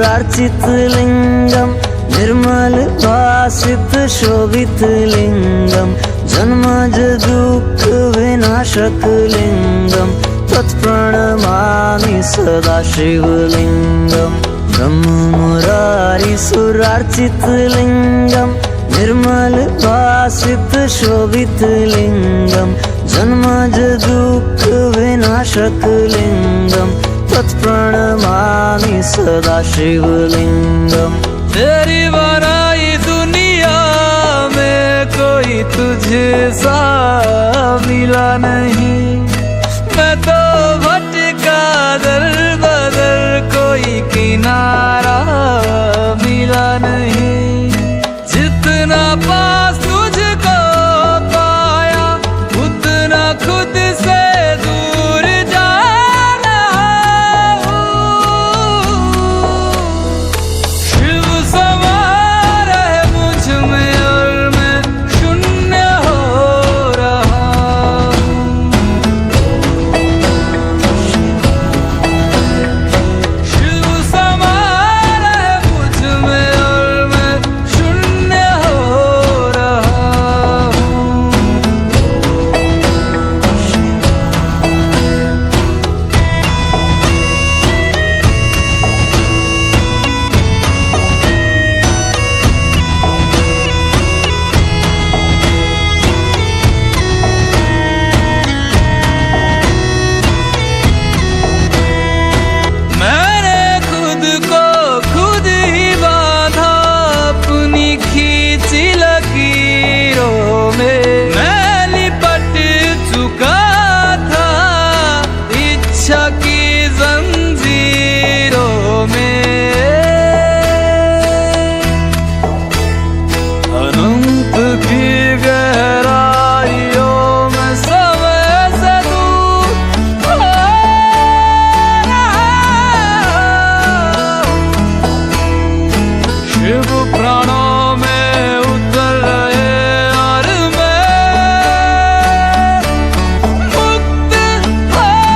सुरार्चित लिंगम निर्मल भासित शोभित लिंगम जन्मज दुःख विनाशक लिंगम तत्प्रणमामि सदा शिवलिंगम। ब्रह्म मुरारी सुरार्चित लिंगम निर्मल भासित शोभित लिंगम जन्मज दुःख विनाशक लिंगम तत्प्रणमामि सदा शिवलिंगम। तेरी बनाई दुनिया में कोई तुझे सा मिला नहीं, मैं तो भटका दर बदर कोई किनारा मिला नहीं। जितना पास तुझको पाया उतना खुद से दूर जाना। शिव समा रहे मुझ में और मैं शून्य हो रहा हूँ। शिव समा रहे मुझ में और मैं शून्य हो रहा हूँ। मैंने खुद को खुद ही बांधा अपनी खींची लकीरों में। मैं लिपट चुका था इच्छा की जंजीरों में। अनंत की गहराइयों में समय से दूर हो रहा हूँ। शिव प्राणों में उतर रहे और मैं मुक्त हो रहा हूँ।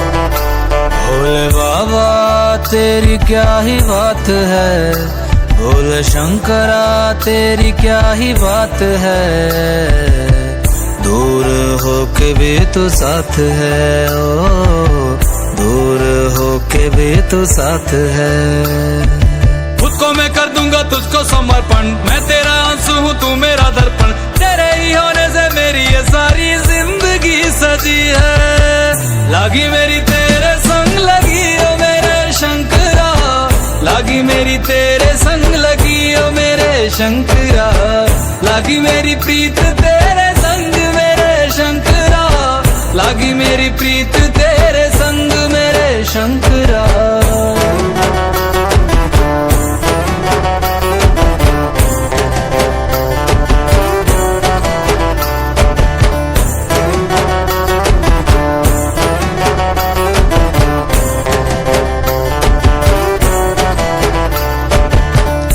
भोले बाबा तेरी क्या ही बात है, भोले शंकरा तेरी क्या ही बात है। दूर होके भी तू साथ है, ओ दूर होके भी तू साथ है। खुद को मैं कर दूंगा तुझको समर्पण, मैं तेरा आंसू हूँ तू मेरा दर्पण। तेरे ही होने से मेरी ये सारी जिंदगी सजी है। लागी मेरी तेरे संग लगी ओ मेरे शंकरा, लागी मेरी तेरे संग लगी ओ मेरे शंकरा। लागी मेरी प्रीत तेरे संग मेरे शंकरा, लागी मेरी प्रीत तेरे संग मेरे शंकरा।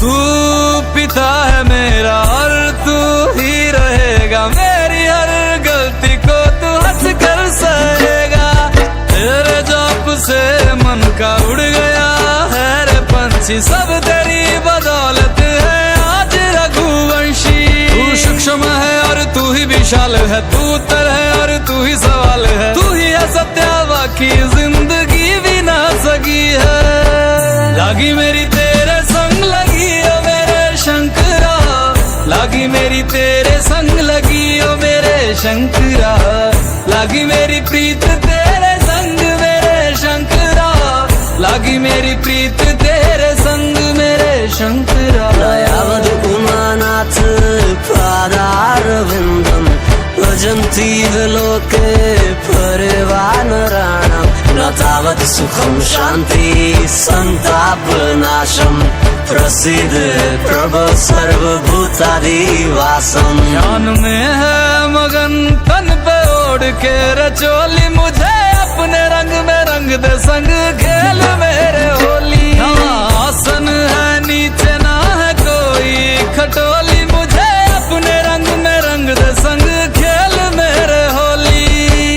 तू पिता है मेरा और तू ही रहेगा, मेरी हर गलती को तू हंस कर सहेगा। तेरे जाप से मन का उड़ गया है रे पंछी, सब तेरी बदौलत है आज रघुवंशी। तू सूक्ष्म है और तू ही विशाल है, तू उत्तर है और तू ही सवाल है। तू ही है सत्या बाकी जिंदगी भी ना सकी है। लागी मेरी तेरे संग लगी ओ मेरे शंकरा, लागी मेरी तेरे संग लगी ओ मेरे शंकरा। लागी मेरी प्रीत तेरे संग मेरे शंकरा, लागी मेरी प्रीत तेरे संग मेरे शंकरा। दयावद उमानाथ पादारविन्दम् भजन्ति लोके परिवानराणां न तावत् तावत् सुखं शान्ति सन्तापनाशं प्रसीद प्रभो सर्वभूताधिवासम्। ध्यान में है मगन तन पे ओढ़ के रचोली, मुझे अपने रंग में रंग दे संग खेल मेरे होली। आसन है नीचे ना है कोई खटोली, मुझे अपने रंग में रंग दे संग खेल मेरे होली।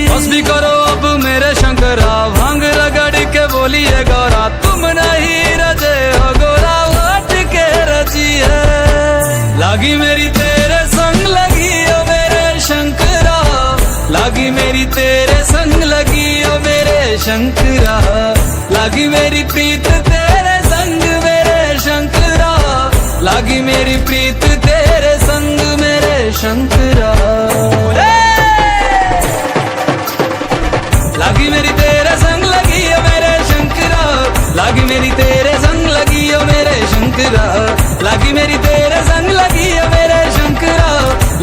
बस भी करो अब मेरे शंकरा, भांग रगड़ के बोलिए गौरा, तुम नहीं रजे हो गोरा लौट के रजी है। लागी मेरी तेरे संग लगी ओ मेरे शंकरा, लागी मेरी तेरे संग लगी ओ मेरे शंकरा, लागी मेरी प्रीत तेरे संग मेरे शंकरा, लागी मेरी प्रीत तेरे संग मेरे शंकरा। लागी मेरी तेरे संग लगी ओ मेरे शंकरा, लागी मेरी तेरे संग लगी ओ मेरे शंकरा, लागी मेरी तेरे संग लगी ओ मेरे शंकरा,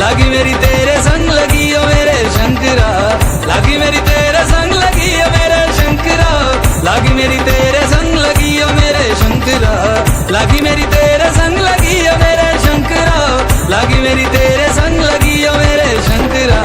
लागी मेरी तेरे संग लगी ओ मेरे शंकरा, लागी मेरी तेरे संग लगी ओ मेरे शंकरा, लागी मेरी तेरे संग लगी ओ मेरे शंकरा, लागी मेरी तेरे संग लगी ओ मेरे शंकरा, लागी मेरी तेरे संग लगी ओ मेरे शंकरा।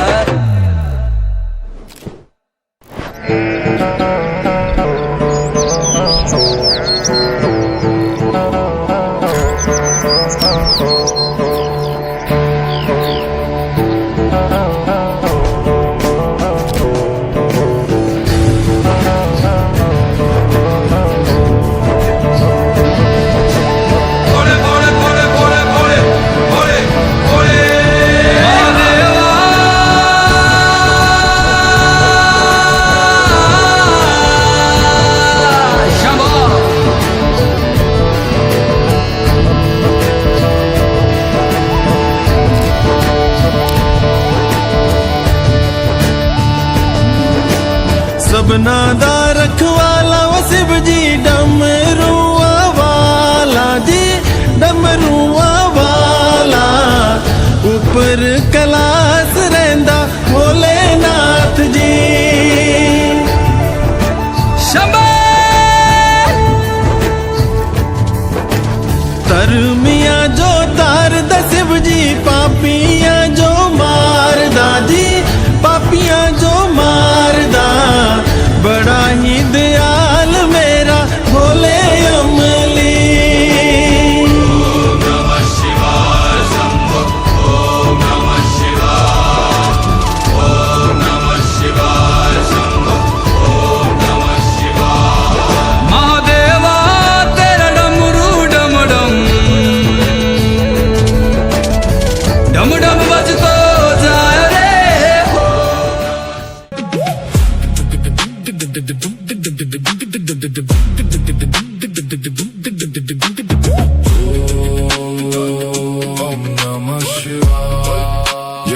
सबना दा रखवाला वो शिव जी डमरुआ वाला जी, डमरुआ वाला ऊपर कैलाश रहिंदा भोलेनाथ जी। तरमिया जो तार दा शिव जी, पापियां जो मारदा जी, पापियां जो मारदा, बड़ा ही दयाल मेरा भोले अमली। ओम नमः शिवाय शंभो, ओम नमः शिवाय, ओम नमः शिवाय शंभो, ओम नमः शिवाय। महादेवा तेरा डमरू डम डम डम डम बजतो जाए रे। ओम नमः शिवाय।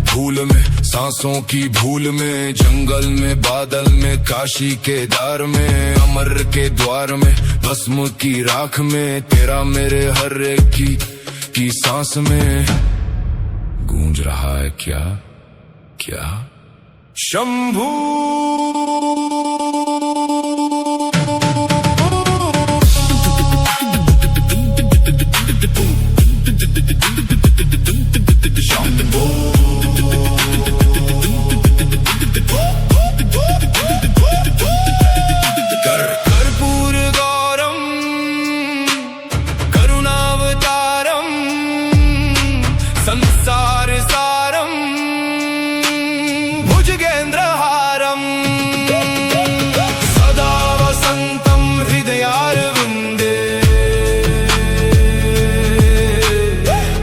धूल में सांसों की भूल में, जंगल में बादल में, काशी के दार में, अमर के द्वार में, भस्म की राख में, तेरा मेरे हर एक की सांस में गूंज रहा है क्या क्या शंभू। कर्पूर गौरम करुणावतारम संसार सारम भुजगेंद्रहारम सदा वसंतम हृदयारविंदे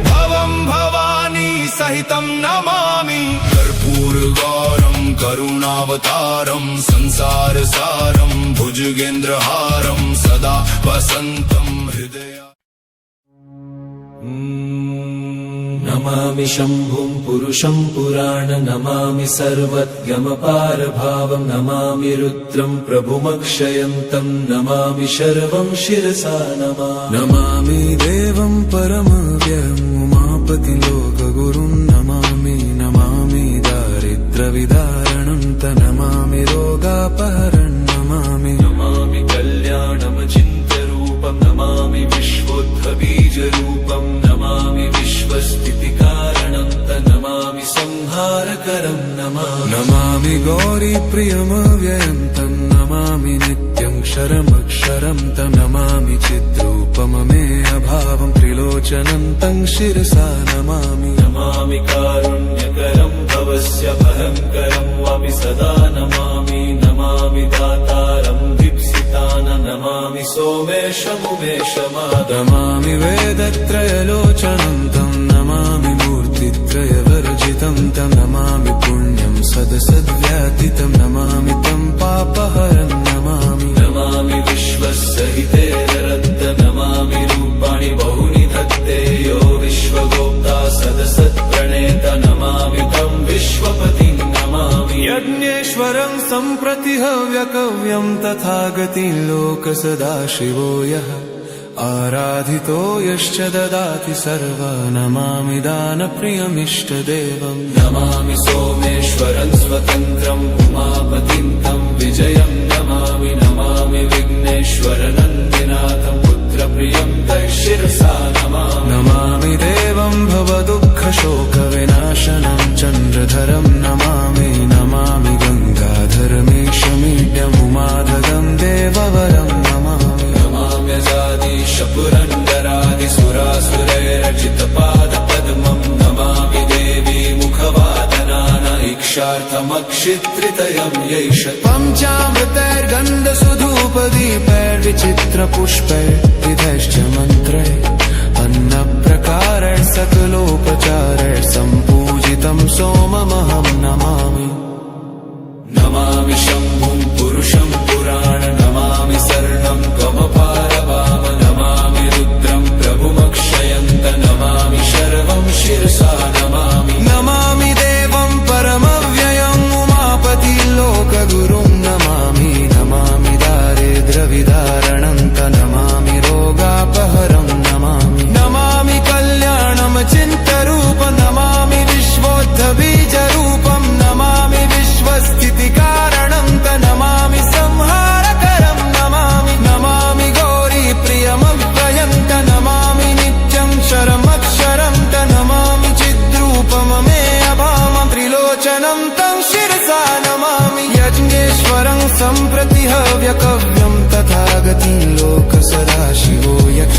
भवम भवानी सहितम नमामि। कर्पूर गौरम करुणावतारम संसार सारम भुजगेंद्रहारम सदा वसंतम हृदय। नमामि शम्भुं पुरुषं पुराण, नमामि सर्वद्गमपारभावं, नमामि रुद्रं प्रभुमक्षयन्तं, नमामि शर्वं शिरसा नमामि। नमामि देवं परमव्ययम् उमापतिलोकगुरुं, नमामि नमामि दारिद्र्यविदारणं तं नमामि। नमामि नमामि गौरी प्रियमव्ययं तं नमामि नित्यं क्षरमक्षरं तं नमामि चिद्रूपममेयभावं त्रिलोचनं तं शिरसा नमामि नमामि कारुण्यकरं भवस्य भयङ्करं वापि सदा नमामि नमामि दातारं दीप्सितानं नमामि सोमेशमुमेशमादं नमामि वेदत्रयलोचनं तं नमामि मूर्तित्रयवर्जितं तं नमामि पुण्यं सदसद्व्यातितं नमामि तं पापहरं नमामि नमामि विश्वसहिते रद्द नमामि रूपाणि बहूनि धत्ते यो विश्वगोप्ता सदसत्प्रणेत नमामि तं विश्वपतिं नमामि यज्ञेश्वरं सम्प्रति हव्यकव्यं तथागतिं लोकसदाशिवो यः आराधितो यश्च ददाति सर्वा नमामि दानप्रियमिष्टदेवं नमामि सोमेश्वरं स्वतन्त्रम् उमापतिं तं विजयं नमामि नमामि विघ्नेश्वरनन्दिनाथं पुत्रप्रियं तं शिरसा नमामि नमामि देवं भवदुःखशोकविनाशनं चन्द्रधरं नमामि नमामि गङ्गाधरमीशमीड्यमुमाधगं देववरं नमामि नमाम्यजादिशपुरन्दरादिसुरासुरैरचितपादपद्मं नमामि देवी मुखवादनान इक्षार्थमक्षित्रितयं यैष पञ्चामृतैर्गन्धसुधूपदीपैर्विचित्रपुष्पैर्विधैश्च मन्त्रैः अन्नप्रकारैः सकलोपचारैः सम्पूजितं सोममहं नमामि नमामि शम्भुं पुरुषं पुराण नमामि शरणं त्वमपारवाम नमामि रुद्रं प्रभुमक्षयन्त नमामि शर्वं शिरसा नमामि नमामि देवं परमव्ययम् उमापति लोकगुरुं नमामि नमामि दारिद्र्यविदारणं नमामि रोगापहरं नमामि नमामि कल्याणमचिन्त्यरूपं नमामि विश्वोद्धबीजरूपं नमामि विश्वस्थितिकारणं नमामि संहारकरं नमामि नमामि गौरी प्रियमव्ययं नमामि नित्यं क्षरमक्षरं नमामि चिद्रूपममेयभावं त्रिलोचनं तं शिरसा नमामि यज्ञेश्वरं सम्प्रति हव्यकव्यं तथागतिं लोकसदाशिवो यः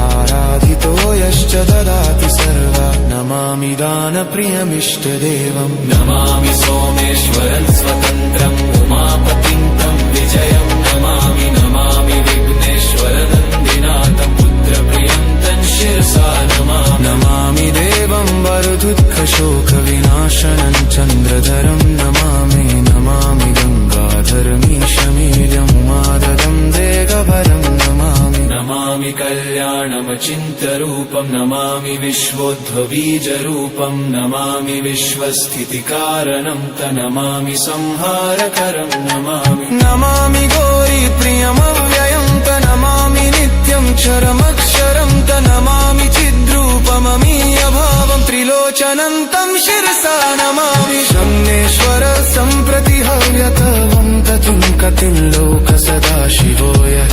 आराधितो यश्च ददाति सर्वा नमामि दानप्रियमिष्टदेवं नमामि सोमेश्वरं स्वतन्त्रम् उमापतिं तं विजयं नमामि नमामि विघ्नेश्वरनन्दिनाथं पुत्रप्रियं तं शिरसा नमामि नमामि देवं वरदुःखशोकविनाशनं चन्द्रधरं नमामि नमामि गङ्गाधरमीशमीड्यमुमाददं देगभरं नमामि नमामि कल्याणमचिन्त्यरूपं नमामि विश्वोद्भवीजरूपं नमामि विश्वस्थितिकारणं नमामि संहारकरं नमामि नमामि गौरी प्रियमव्ययं नमामि नित्यं क्षरमक्षरं नमामि चिद्रूपममीयभावं त्रिलोचनं तं शिरसा नमामि शम्नेश्वर सम्प्रति हव्यकवं ततिं कतिं लोकसदाशिवो यः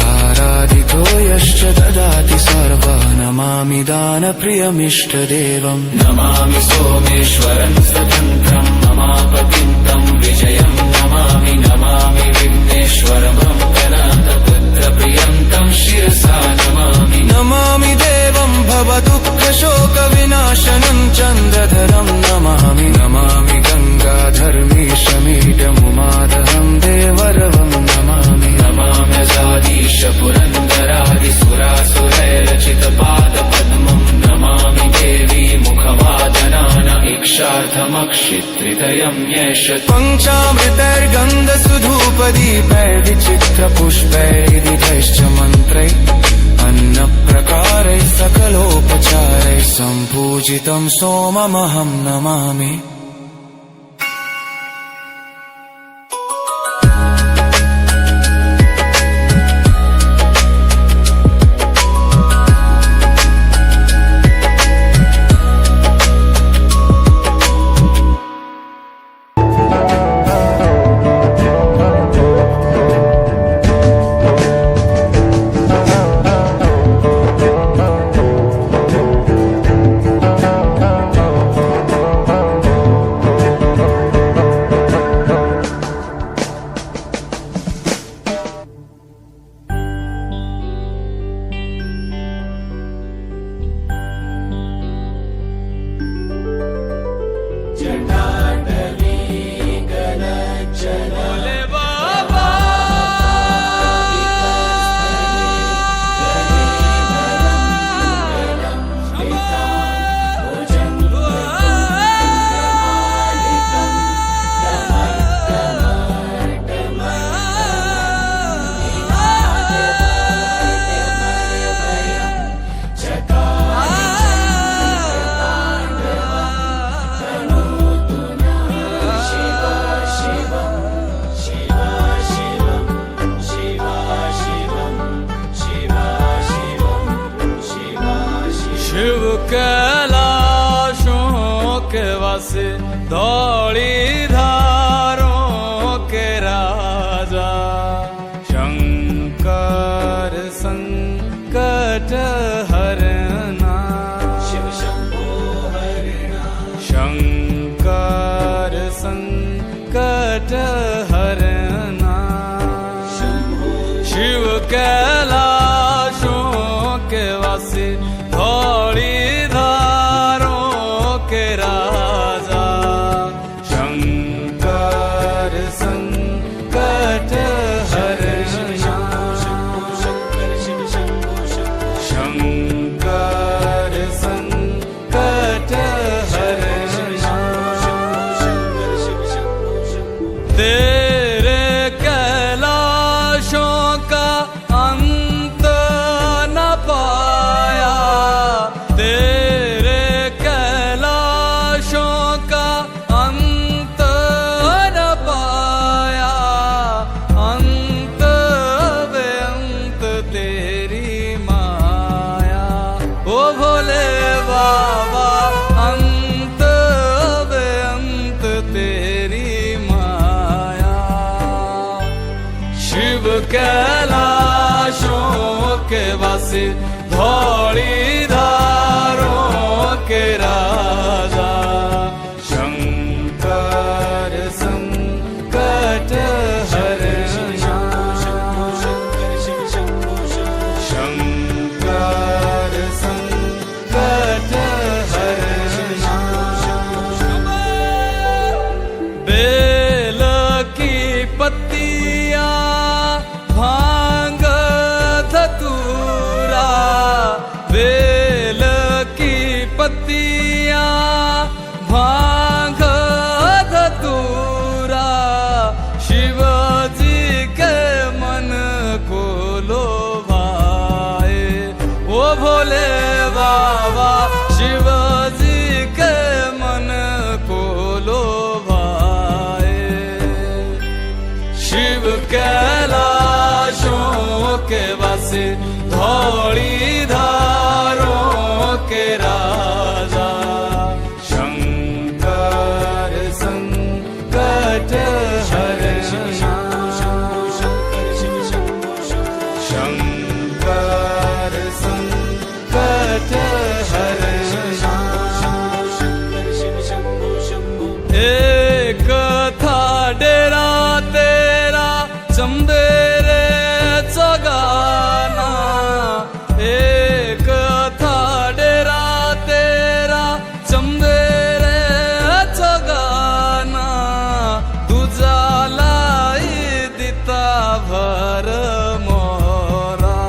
आराधितो यश्च ददाति सर्वा नमामि दानप्रियमिष्टदेवं नमामि सोमेश्वरं स्वतन्त्रं ममापतिं तं विजयं नमामि नमामि विघ्नेश्वरं गणाधपुत्रप्रियं तं शिरसा नमामि नमामि देवं भवदुःखशोकविनाशनं चन्द्रधरं नमामि नमामि गङ्गाधर्मीशमीड्यमुमादहं देवरवं नमामि नमाम्यजादिशपुरन्दरादिसुरासुरैरचितपादपद्मं नमामि देवी मुखवादनान इक्षार्थमक्षित्रितयं येष पञ्चामृतैर्गन्धसुधूपदीपैर्विचित्रपुष्पैर्विधैश्च मन्त्रैः अन्नप्रकारैः सकलोपचारैः सम्पूजितं सोममहं नमामि हरना। शिव कैलाशों के वासी धौली धारों के राजा, शंकर संकट हरना। शंकर संकट हरना। तेरे कैलाशों का अंत न पाया, तेरे कैलाशों का अंत न पाया, अंत बेअंत तेरी माया। ओ भोले बाबा अंत बेअंत तेरी माया। शिव कैलाशों के वासी धौली धारों के राजा, शंकर संकट हरना। शंकर संकट हरना। बेल की पत्तियां भांग धतूरा, बेल की पत्तियां भांग धतूरा, शिवजी के मन को लोभाए। ओ भोले बाबा शिवजी के मन को लोभाए। शिव कैलाशों के वासी धौली धारों के राजा, शंकर संकट हरना। शंकर संकट हरना। एक था डेरा तेरा चंदेरे चगाना, एक था डेरा तेरा चंदेरे चगाना, तुझा लाई दिता भर मोरा।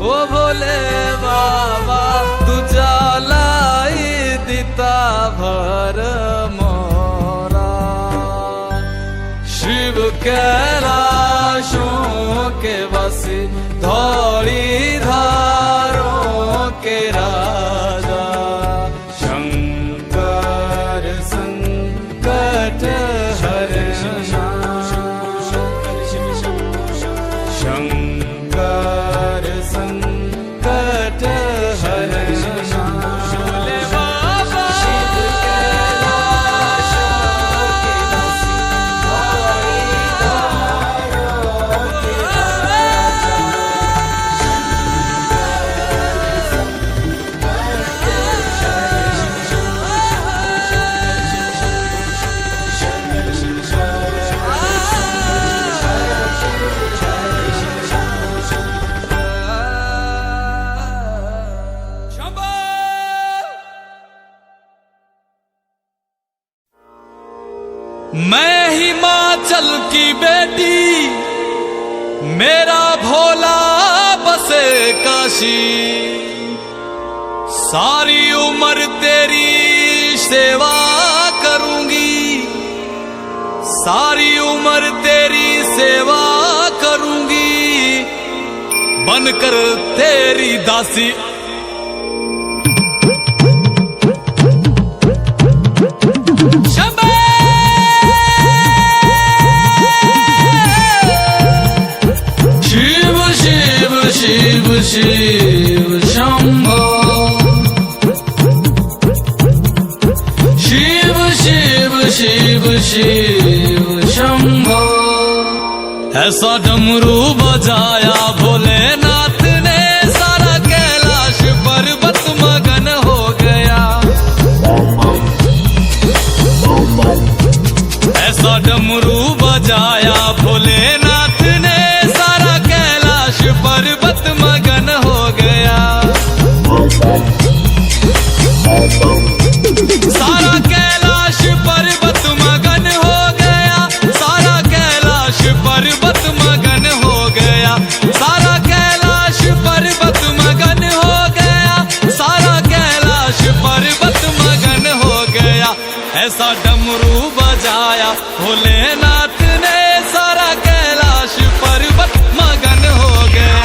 ओ भोले बाबा तुझा लाई दिता भर मोरा। शिव कैलाशों के वासी धौली धारों के राजा, शंकर संकट हरना। शंकर संकट हरना। भोले बाबा शिव कैलाशों के वासी धौली धारों के राजा, मैं हिमाचल की बेटी, मेरा भोला बसे काशी। सारी उम्र तेरी सेवा करूंगी, सारी उम्र तेरी सेवा करूंगी, बनकर तेरी दासी। शिव शिव शिव शिव शंभो, शिव शिव शिव शिव शंभो। ऐसा डमरू बजाया भोलेनाथ ने, सारा कैलाश पर्वत मगन हो गया। ऐसा ऐसा डमरू बजाया भोलेनाथ ने, सारा कैलाश पर्वत मगन हो गया। सारा कैलाश पर्वत मगन हो गया, सारा कैलाश पर्वत मगन हो गया, सारा कैलाश पर्वत मगन हो गया, सारा कैलाश पर्वत मगन हो गया। ऐसा डमरू बजाया भोलेनाथ ने, सारा कैलाश पर्वत मगन हो गया।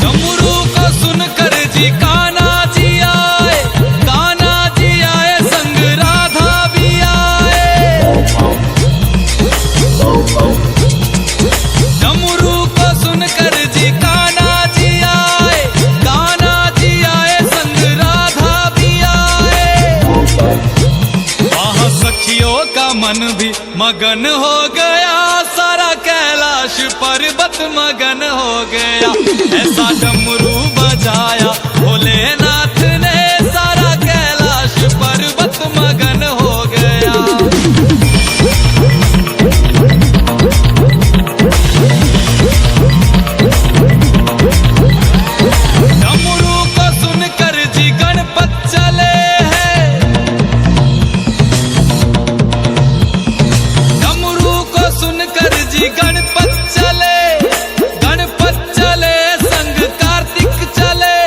डमरू को सुनकर जी कान्हा जी आए, कान्हा जी आए संग राधा भी आए। डमरू को सुनकर जी कान्हा जी आए, कान्हा जी आए संग राधा भी आए। वहाँ सखियों का मन भी मगन हो गया, सारा कैलाश पर्वत मगन हो गया। ऐसा डमरू बजाया भोलेनाथ ने, सारा कैलाश पर्वत मगन हो गया। डमरू को सुनकर जी गणपत चले हैं, डमरू को सुनकर जी गणपत चले, गणपत चले संग कार्तिक चले,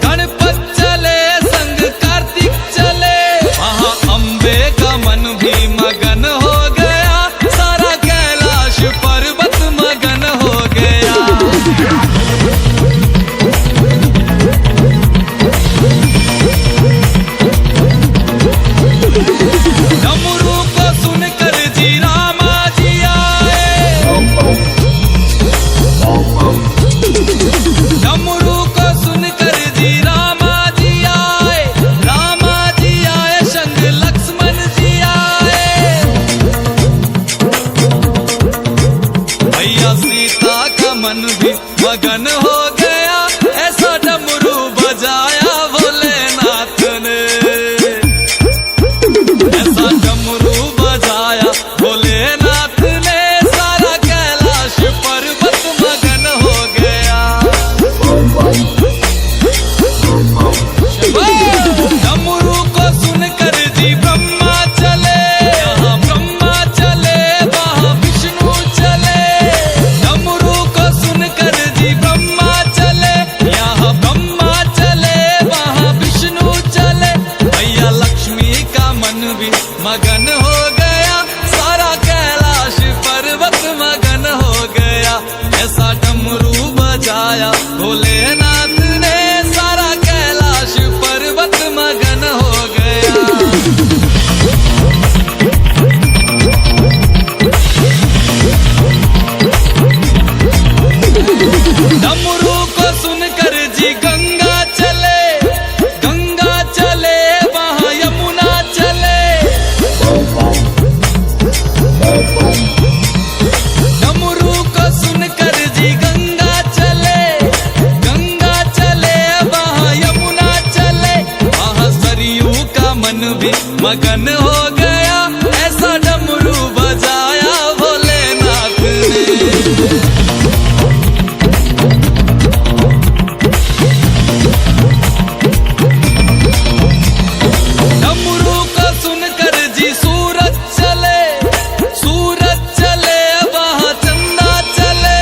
गणपत चले संग कार्तिक चले। वहाँ अम्बे का मन भी मगन हो गया, सारा कैलाश पर्वत मगन हो गया। डमरू को सुनकर जी रामा जी आए, डमरू को सुनकर जी रामा जी आए, रामा जी आए संग लक्ष्मण जी आए। भैया सीता का मन भी मगन हो गया, ऐसा डमरू बजाया भोलेनाथ ने। ऐसा डमरू बजाया भोलेनाथ ने, सारा कैलाश पर्वत मगन हो गया। डमरू को सुनकर जी ब्रह्मा चले, यहाँ ब्रह्मा चले वहाँ विष्णु चले। डमरू को सुनकर जी ब्रह्मा चले, यहाँ ब्रह्मा चले वहाँ विष्णु चले। भैया लक्ष्मी का मन भी मगन हो गया, सारा कैलाश पर्वत मगन हो गया। ऐसा डमरू बजाया भोलेनाथ ने, सारा कैलाश पर्वत मगन हो गया। डमरू को सुनकर जी गंगा चले, गंगा चले वहाँ यमुना चले। डमरू को सुनकर जी गंगा चले, गंगा चले वहाँ यमुना चले। वहाँ सरयू का मन भी मगन हो गया, ऐसा डमरू बजाया भोलेनाथ ने। डमरू को सुनकर जी सूरज चले, सूरज चले वहाँ चंदा चले।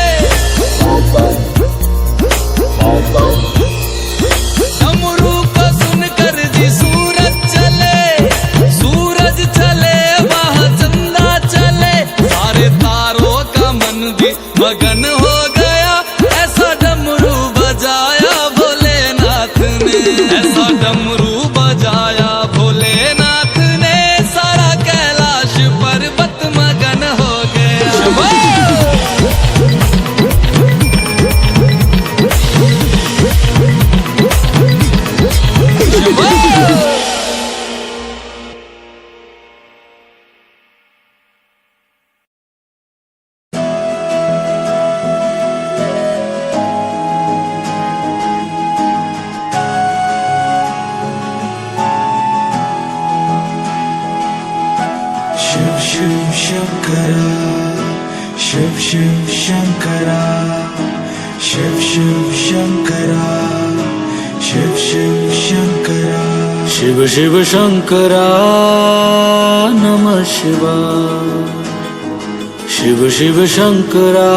डमरू को सुनकर जी सूरज चले, सूरज शंकरा शिव शिव शंकरा शिव शिव शंकरा शिव शिव शंकरा शिव शिव शंकरा नमः शिवाय शिव शिव शंकरा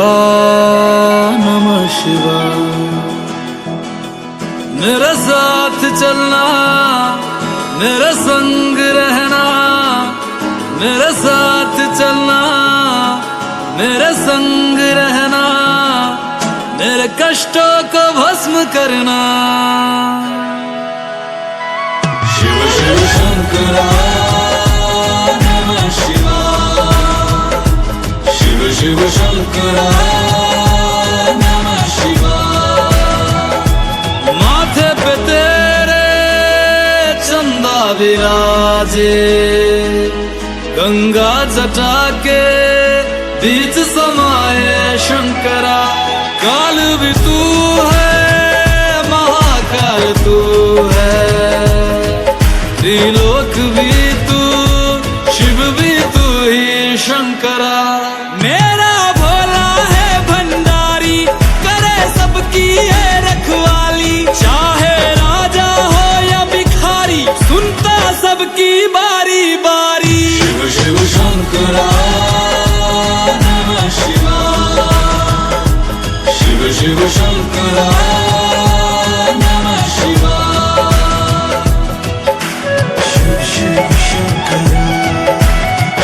नमः शिवाय मेरे साथ चलना मेरे संग रहना मेरे साथ चलना मेरे संग रहना मेरे कष्टों को भस्म करना शिव शिव शंकरा नमः शिवाय शिव शिव शंकरा नमः शिवाय माथे पे तेरे चंदा विराजे गंगा जटा के बीच समाये शंकरा काल भी तू है महाकाल तू है त्रिलोक भी तू शिव भी तू ही शंकरा मेरा भोला है भंडारी करे सबकी है रखवाली चाहे राजा हो या भिखारी सुनता सबकी बारी बारी शिव शिव शंकरा नमः शिवाय शिव शिव शंकरा नमः शिवाय शिव शिव शंकरा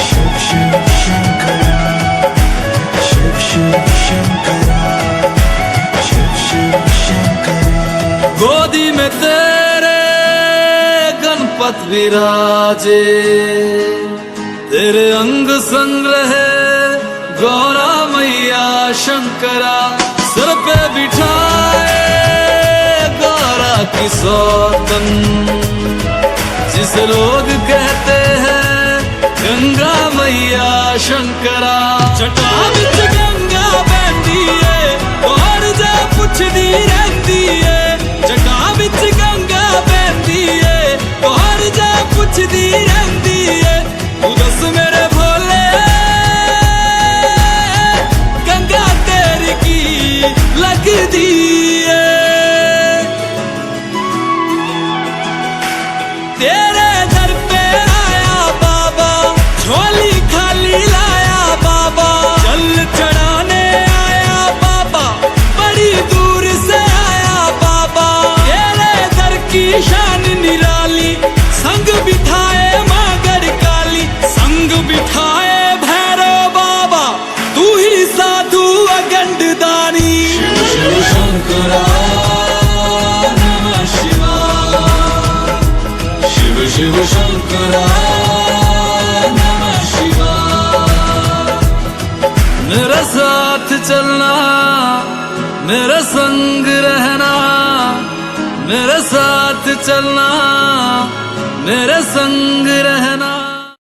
शिव शिव शंकरा शिव शिव शंकरा शिव शिव शंकरा गोदी में तेरे गणपत विराजे तेरे अंग संग रहे गौरा मैया शंकरा सर पे बिठाए गौरा की सौतन जिसे लोग कहते हैं गंगा मैया शंकरा जटा विच गंगा बहती है और जा पुछदी रहती है जटा विच गंगा बहती है और जा पुछदी रहती है तू दस मेरे भोले गंगा तेरी की लगदी है तेरे दर पे आया बाबा झोली खाली लाया बाबा जल चढ़ाने आया बाबा बड़ी दूर से आया बाबा तेरे दर की शान निराली संग बिठाए मागर काली संग बिठाए भैरव बाबा तू ही साधु अगंड दानी शिव शिव शंकरा नमः शिवाय शिव शिव शंकरा नमः शिवाय मेरे साथ चलना मेरे संग रहना मेरे साथ चलना मेरे संग रहना